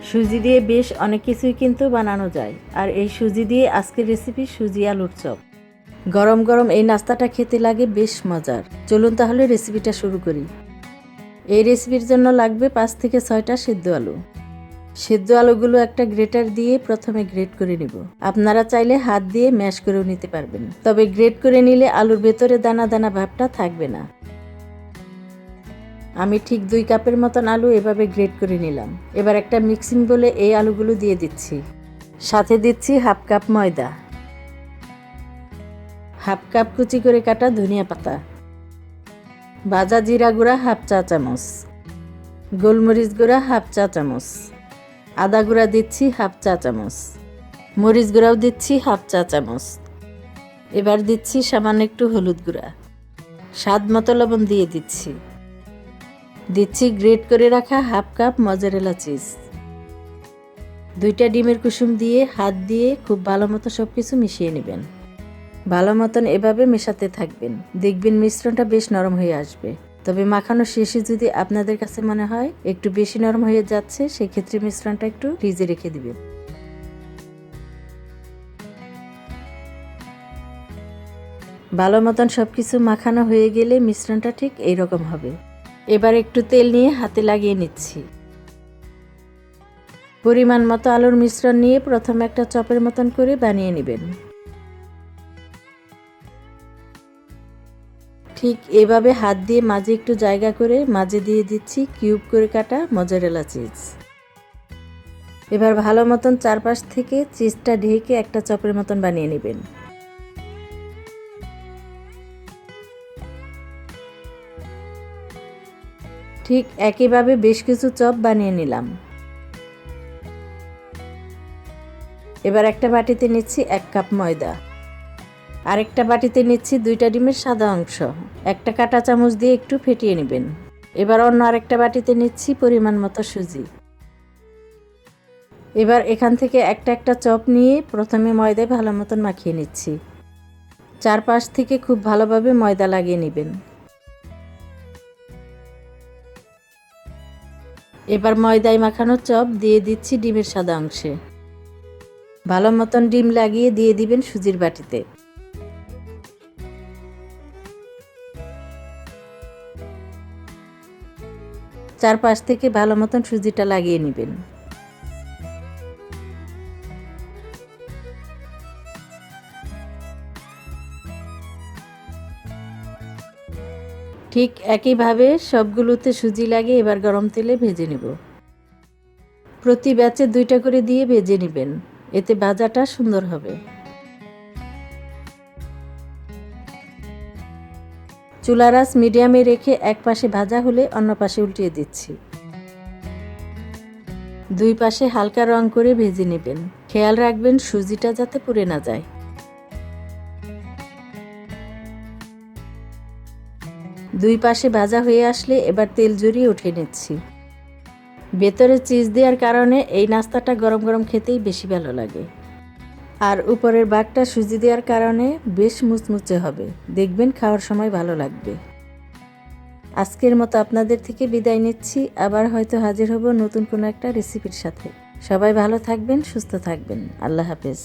সুজি দিয়ে বেশ অনেক কিছুই কিন্তু বানানো যায়। আর এই সুজি দিয়ে আজকের রেসিপি সুজি আলুর চপ। গরম গরম এই নাস্তাটা খেতে লাগে বেশ মজার। চলুন তাহলে রেসিপিটা শুরু করি। এই রেসিপির জন্য লাগবে 5 থেকে 6টা সিদ্ধ আলু। সিদ্ধ আলুগুলো একটা গ্রেটার দিয়ে প্রথমে গ্রেট করে নিব। আপনারা চাইলে হাত দিয়ে ম্যাশ করেও নিতে পারবেন, তবে গ্রেট করে নিলে আলুর ভেতরে দানা দানা ভাবটা থাকবে না। আমি ঠিক 2 কাপের মতন আলু এভাবে গ্রেট করে নিলাম। এবার একটা মিক্সিং বলে এই আলুগুলো দিয়ে দিচ্ছি। সাথে দিচ্ছি হাফ কাপ ময়দা, হাফ কাপ কুচি করে কাটা ধনিয়া পাতা, ভাজা জিরা গুঁড়া হাফ চা চামচ, গোলমরিচ গুঁড়া হাফ চা চামচ, আদা গুঁড়া দিচ্ছি হাফ চা চামচ, মরিচ গুঁড়াও দিচ্ছি হাফ চা চামচ। এবার দিচ্ছি সামান্য একটু হলুদ গুঁড়া, স্বাদ মতো লবণ দিয়ে দিচ্ছি গ্রেট করে রাখা হাফ কাপ মজারেলা চিজ। 2টা ডিমের কুসুম দিয়ে হাত দিয়ে খুব ভালো মতো সব কিছু মিশিয়ে নেবেন। ভালো মতন এভাবে মেশাতে থাকবেন, দেখবেন মিশ্রণটা বেশ নরম হয়ে আসবে। তবে মাখানোর শেষে যদি আপনাদের কাছে মনে হয় একটু বেশি নরম হয়ে যাচ্ছে, সেক্ষেত্রে মিশ্রণটা একটু ফ্রিজে রেখে দিবেন। ভালো মতন সব কিছু মাখানো হয়ে গেলে মিশ্রণটা ঠিক এইরকম হবে। এবার একটু তেল নিয়ে হাতে লাগিয়ে নিচ্ছি। পরিমাণ মতো আলুর মিশ্রণ নিয়ে প্রথমে একটা চপের মতন করে বানিয়ে নেবেন। ঠিক এভাবে হাত দিয়ে মাঝে একটু জায়গা করে মাঝে দিয়ে দিচ্ছি কিউব করে কাটা মজারেলা চিজ। এবার ভালো মতন চারপাশ থেকে চিজটা ঢেকে একটা চপের মতন বানিয়ে নেবেন। ঠিক একইভাবে বেশ কিছু চপ বানিয়ে নিলাম। এবার একটা বাটিতে নিচ্ছি 1 কাপ ময়দা, আরেকটা বাটিতে নিচ্ছি 2টা ডিমের সাদা অংশ, একটা কাঁটা চামচ দিয়ে একটু ফেটিয়ে নেবেন। এবার অন্য আরেকটা বাটিতে নিচ্ছি পরিমাণ মতো সুজি। এবার এখান থেকে একটা একটা চপ নিয়ে প্রথমে ময়দায় ভালো মতন মাখিয়ে নিচ্ছি। চারপাশ থেকে খুব ভালোভাবে ময়দা লাগিয়ে নেবেন। এবার ময়দায় মাখানো চপ দিয়ে দিচ্ছি ডিমের সাদা অংশে। ভালো মতন ডিম লাগিয়ে দিয়ে দিবেন সুজির বাটিতে। চারপাশ থেকে ভালো মতন সুজিটা লাগিয়ে নেবেন। ঠিক একইভাবে সবগুলোতে সুজি লাগিয়ে এবার গরম তেলে ভেজে নেব। প্রতি ব্যাচে 2টা করে দিয়ে ভেজে নেবেন, এতে ভাজাটা সুন্দর হবে। চুলার আঁচ মিডিয়ামে রেখে এক পাশে ভাজা হলে অন্য পাশে উল্টিয়ে দিচ্ছি। 2 পাশে হালকা রং করে ভেজে নেবেন। খেয়াল রাখবেন সুজিটা যাতে পুড়ে না যায়। দুই পাশে ভাজা হয়ে আসলে এবার তেল ঝরিয়ে উঠিয়ে নিচ্ছি। ভেতরে চিজ দেওয়ার কারণে এই নাস্তাটা গরম গরম খেতেই বেশি ভালো লাগে। আর উপরের ভাগটা সুজি দেওয়ার কারণে বেশ মুচমুচে হবে, দেখবেন খাওয়ার সময় ভালো লাগবে। আজকের মতো আপনাদের থেকে বিদায় নিচ্ছি, আবার হয়তো হাজির হব নতুন কোনো একটা রেসিপির সাথে। সবাই ভালো থাকবেন, সুস্থ থাকবেন। আল্লাহ হাফেজ।